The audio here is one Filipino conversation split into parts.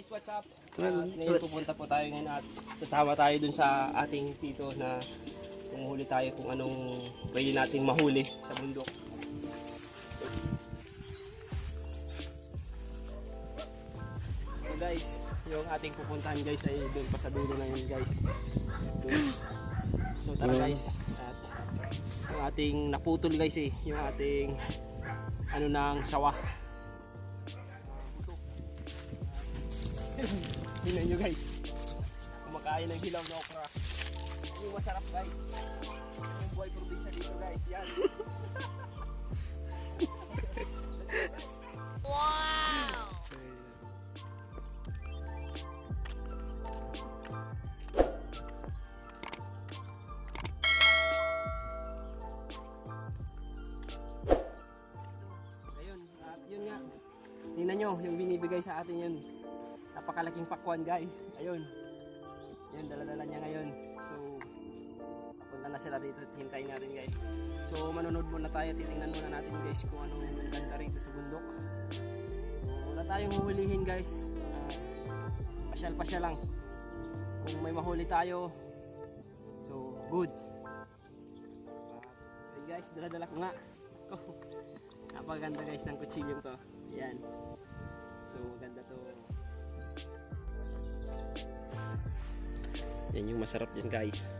guys, what's up? Ngayon pupunta po tayo ngayon at sasama tayo dun sa ating tito na manghuli tayo kung anong pwede nating mahuli sa bundok. So guys, yung ating pupuntahan guys ay doon pa sa dulo na yun guys. So tara guys, at yung ating naputol guys yung ating ano ng sawa. Tingnan nyo guys, kumakain ng hilaw na okra. Yung masarap guys, yung buhay probinsya dito guys, yan. Wow! Ayun, at yun nga, tingnan nyo yung binibigay sa atin yun. Napakalaking pakwan guys. Ayun. Yan, dala-dala niya ngayon. So, papunta na sila dito at hintayin natin guys. So, manonood muna tayo. Titingnan muna natin guys kung anong ganda rito sa bundok. So, wala tayong huhulihin guys. Pasyal-pasyal lang. Kung may mahuli tayo, so, good. Okay guys, dala-dala ko nga. Napakaganda guys ng kutsilyong to. Yan. So, maganda to. Yan yung masarap yan guys.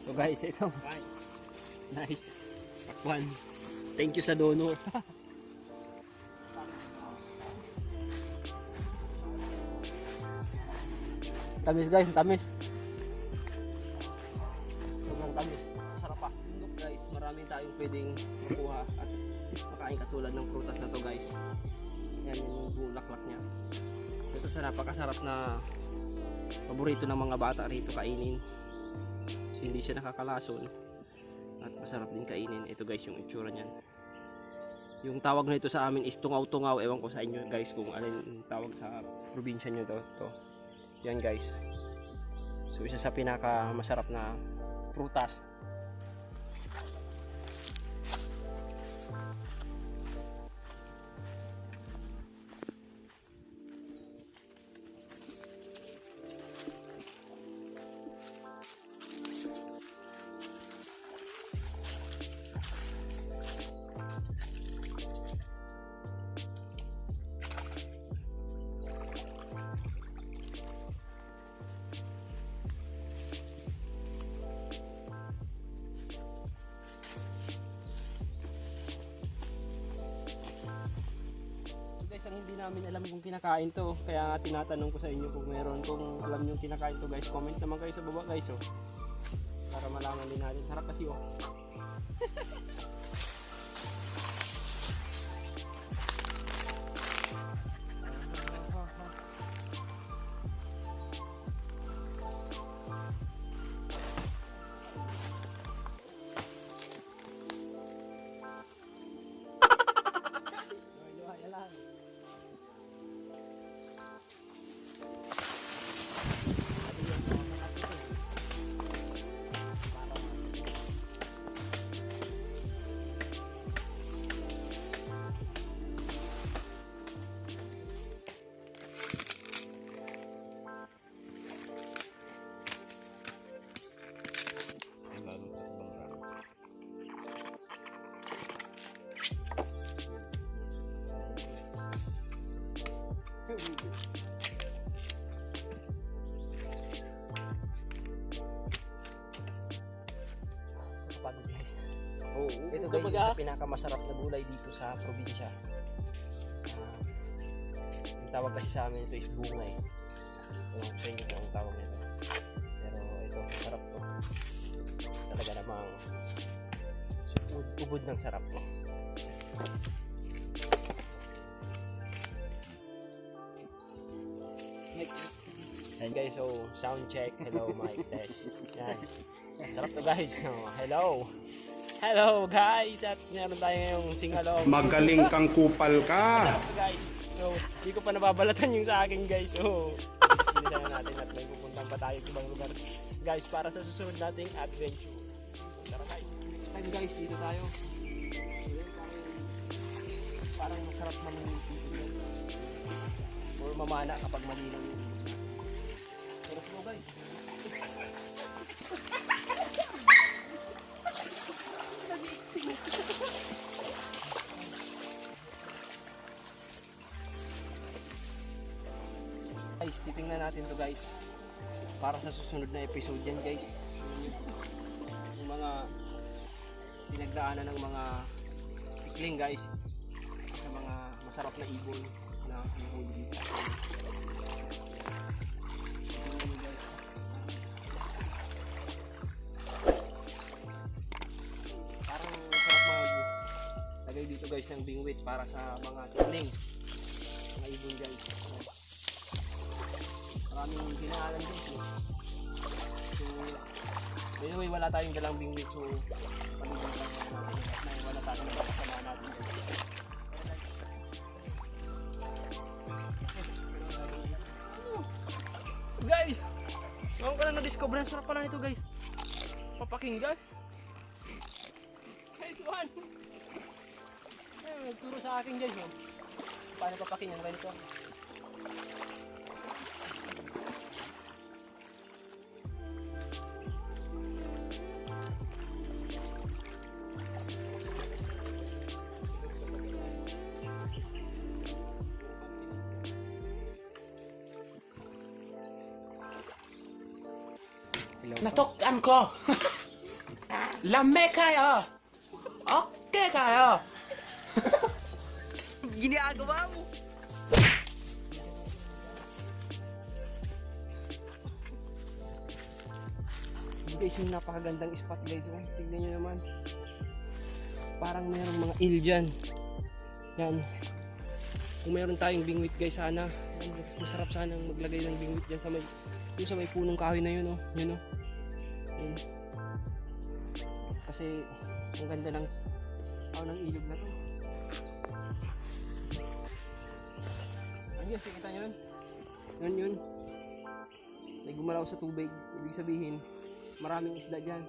So guys, ito. Nice. Pakwan. Thank you sa dono. Tamis guys, tamis. Sobrang tamis. Sarap pa. Look guys, maraming tayong pwedeng makuha at makain katulad ng prutas na to guys. Yan yung bulaklak niya. Ito sa napakasarap na paborito ng mga bata rito kainin. Hindi siya nakakalason at masarap din kainin. Ito guys yung itsura niyan. Yung tawag na ito sa amin is tungaw-tungaw. Ewan ko sa inyo guys kung alin tawag sa probinsya nyo to. Yan guys. So isa sa pinaka masarap na prutas. Guys, ang hindi namin alam kung kinakain to, kaya nga tinatanong ko sa inyo kung meron, kung alam nyo kinakain to guys, comment naman kayo sa baba guys para malaman din natin. Sarap kasi ito guys yung pinakamasarap na gulay dito sa probinsya. Yung tawag kasi sa amin ito is bungay. Sa inyo kung ang tawag nito. Pero ito, masarap to. Talaga namang ubod ng sarap to. And guys, so sound check. Hello, mic test. Yan. Sarap to guys. Oh, hello. Hello guys. At meron tayo ngayong singalong. Magaling kang kupal ka. Sarap to guys. So, di ko pa nababalatan yung sa akin guys. So, sinisayan natin at may pupuntahan pa tayo sa ibang lugar. Guys, para sa susunod nating adventure. Tara guys. Next time guys, dito tayo. Parang masarap mamimiti. Or mamana kapag malinaw yung ilog natin. Pero slow guys. Guys, titingnan natin to guys. Para sa susunod na episode yan guys. Yung mga pinagdaanan ng mga tikling guys. Sa mga masarap na ibon na huli dito. Parang masarap lagay dito guys ng bingwit para sa mga tikling, mga ibon guys. Maraming ginaalan guys. So anyway, wala tayong dalang bingwit, so palitan lang natin wala tayong kasama natin. Guys, ngayon ko na na-discover ang sarap pala nito guys. Papakinggan. Guys, one. Nagturo sa akin guys. Paano papakinggan ba nito? Natukan ko. Lame kayo. Okay kayo. Ginagawa mo. Guys, yung napakagandang spot guys. Oh. Tignan nyo naman. Parang mayroong mga eel dyan. Yan. Kung mayroon tayong bingwit guys, sana. Masarap sanang maglagay ng bingwit dyan sa may, yung sa may punong kahoy na yun. Oh. Yun oh. Yun. Kasi ang ganda ng ng ilog na to. Ayun, kita nyo yun. Yun. May gumalaw sa tubig. Ibig sabihin, maraming isda dyan.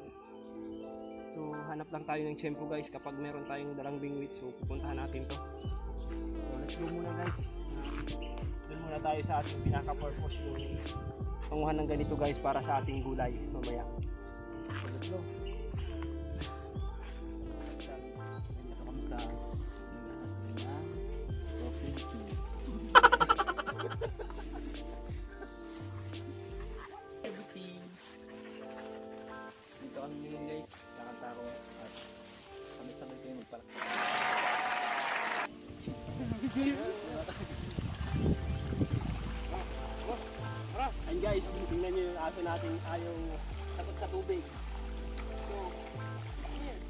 So, hanap lang tayo ng tiyempo guys kapag meron tayong dalang bingwit. So, pupuntahan natin to. So, let's go muna guys. Doon muna tayo sa ating pinaka-purpose yung panguhan ng ganito guys para sa ating gulay mamaya. So, let's go. Dito kami sa everything. Dito kami ngayon guys, nakanta ko at sabay-sabay kayo magpalak. Ayun guys, tingnan nyo yung aso natin ayaw takot sa tubig. So, here.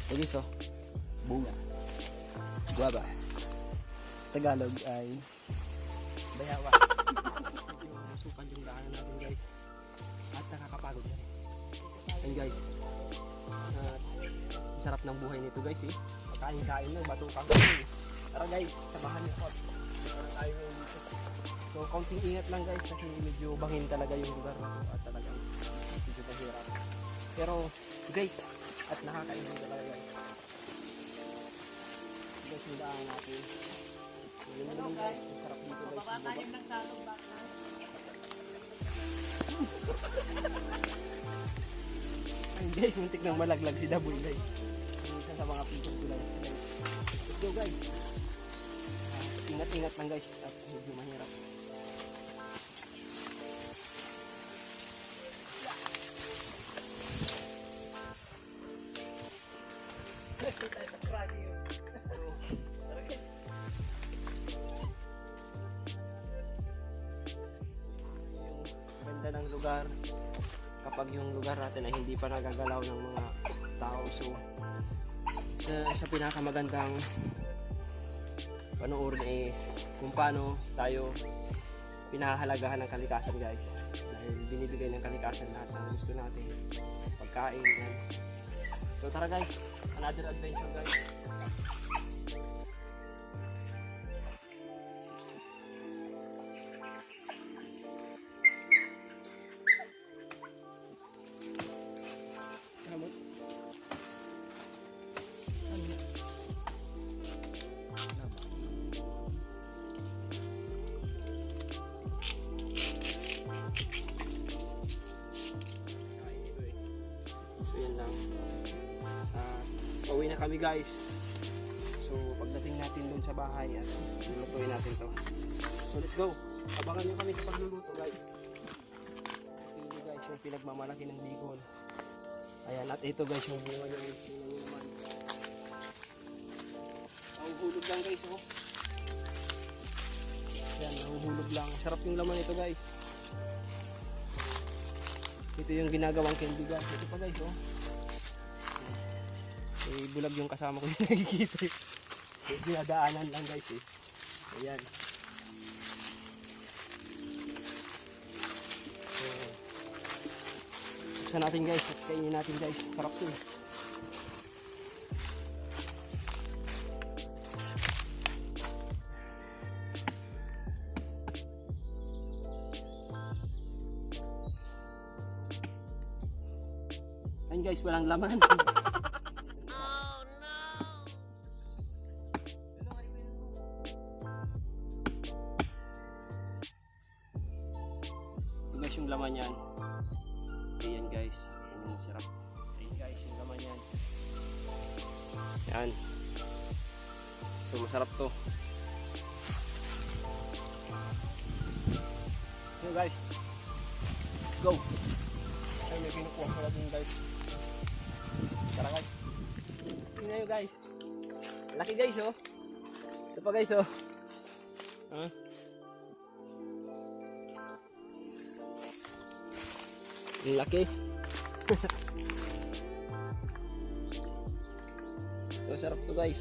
Eriso, bunga, guaba. Sa Tagalog ay bayawas. Medyo masukan yung daanan natin guys. At nakakapagod na rin. And guys, ang sarap ng buhay nito guys eh. Pagkain-kain lang, batukang eh. Tara guys, samahan niyo ako. Dito na tayo ngayon dito. So, kaunting ingat lang guys kasi medyo bangin talaga yung lugar na to at talagang medyo mahirap. Pero great at nakakainin talaga guys. Guys, yung daan natin. So, yun naman guys, ang sarap dito guys. Bababa tayo ng salong baka. Ayun guys, muntik nang malaglag si Daboy guys. Yung isa sa mga people ko lang. Let's go guys. Ingat-ingat lang guys at medyo mahirap. pa nagagalaw ng mga tao. So sa pinakamagandang panoorin is kung paano tayo pinahahalagahan ng kalikasan, guys, dahil binibigay ng kalikasan lahat ng gusto natin, pagkain yan. So tara guys, another adventure guys. Pauwi na kami guys. So pagdating natin dun sa bahay at lulutuin natin to. So let's go. Abangan nyo kami sa pagluluto guys. Ito guys yung pinagmamalaki ng bigol. Ayan, at ito guys yung bunga niya. Nahuhulog lang guys, oh. Ayan, nahuhulog lang. Sarap yung laman ito guys. Ito yung ginagawang candy guys. Ito pa guys, oh. Bulag yung kasama ko yung nakikita. Dinadaanan lang guys eh. Ayan. So, buksan natin guys at kainin natin guys. Sarap to eh. Ayan guys, walang laman. Guys yung laman yan. Ayan guys, ayan yung sarap. Ayan guys yung laman yan. Ayan. So masarap to. Ayan guys, let's go. Ayan yung kinukuha ko natin guys. Tara guys. Tingnan nyo guys. Laki guys oh. Ito pa guys oh. Ang laki. So, sarap to guys.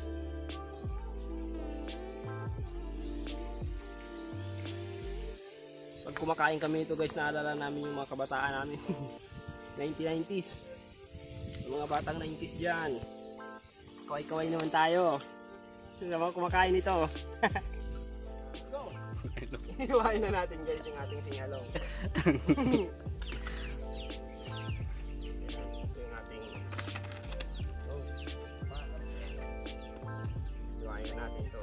Pag kumakain kami ito guys, naalala namin yung mga kabataan namin. 1990s. Sa mga batang 90s dyan. Kaway-kaway naman tayo. Sino naman kumakain ito? Go! Iwain na natin guys yung ating singalong. Natin ito.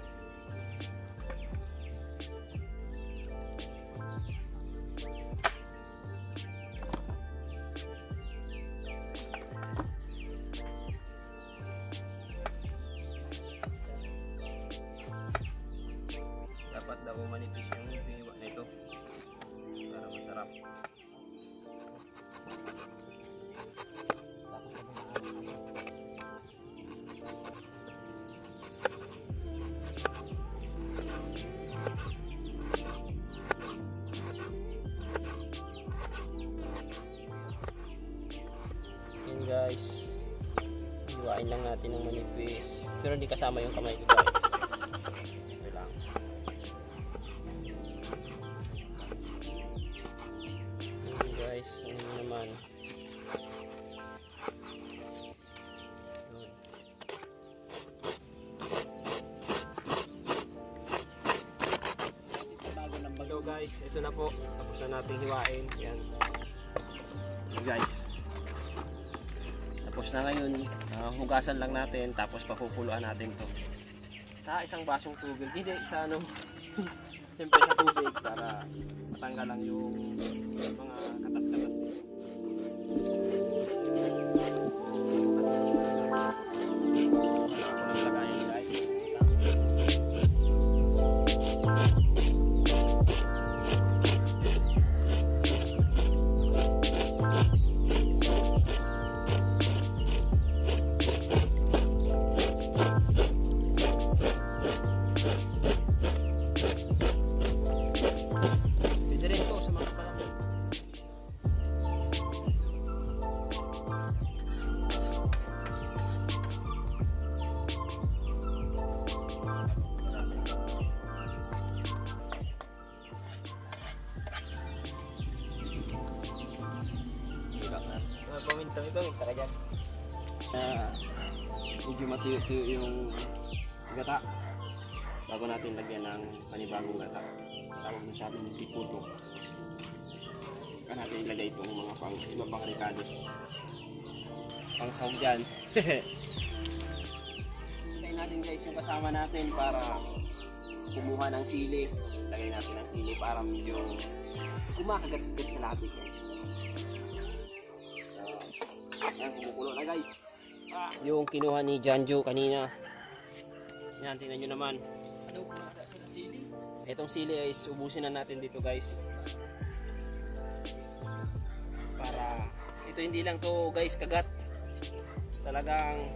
Dapat daw manipis yung hiwa nito para masarap. Guys, iwain lang natin ng manipis, pero hindi kasama yung kamay ko guys. Ito lang. Ayan guys, ano naman. Hello guys, ito na po. Tapos na natin hiwain. Yan. Ayan guys. Tapos na ngayon, hugasan lang natin, tapos papupuluan natin to sa isang basong tubig. Hindi, sa ano, siyempre sa tubig para matanggal lang yung mga katas-katas nito. Medyo matuyo-tuyo yung gata bago natin lagyan ng panibagong gata. Tawag mo sa amin piputo. Saka natin ilagay itong mga iba pang ricados. Pang sahog dyan. Hintayin natin guys yung kasama natin para kumuha ng sili. Lagay natin ng sili para medyo kumakagat-gat sa labi guys. So, ayan, kumukulo na guys. Yung kinuha ni Janjo kanina. Yan, tingnan nyo naman. Ano po na sa sili? Itong sili ay ubusin na natin dito guys. Para ito hindi lang to guys kagat. Talagang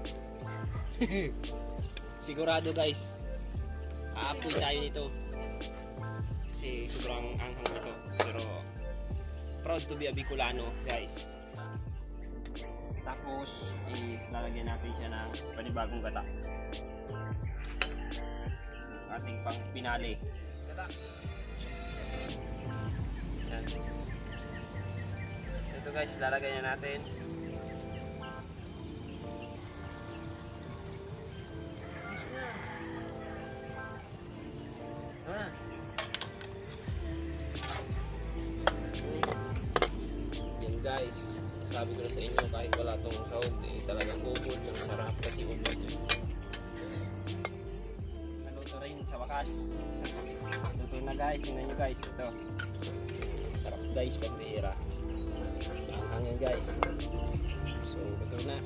sigurado guys. Aapoy tayo nito. Kasi sobrang anghang nito. Pero proud to be a Bicolano guys. Tapos lalagyan natin siya ng panibagong gata. Ating pang pinali. Gata. Yan. Ito guys, lalagay na natin. Yan guys, sabi ko na sa inyo kahit wala tong sahog, talagang bubol yung sarap kasi ubod. Naluto rin sa wakas. Luto na guys, tingnan nyo guys. Ito. Sarap guys, pambihira. Ang hangin guys. So, luto na.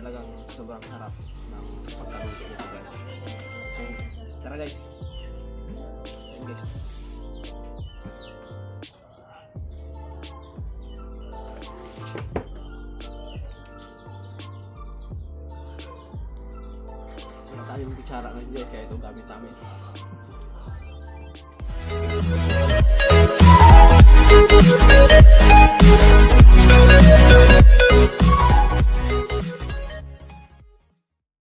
Talagang sobrang sarap ng pagkaluto nito guys. So, tara guys. Ayan guys. Wala tayong kutsara ngayon guys, kaya ito gamit namin.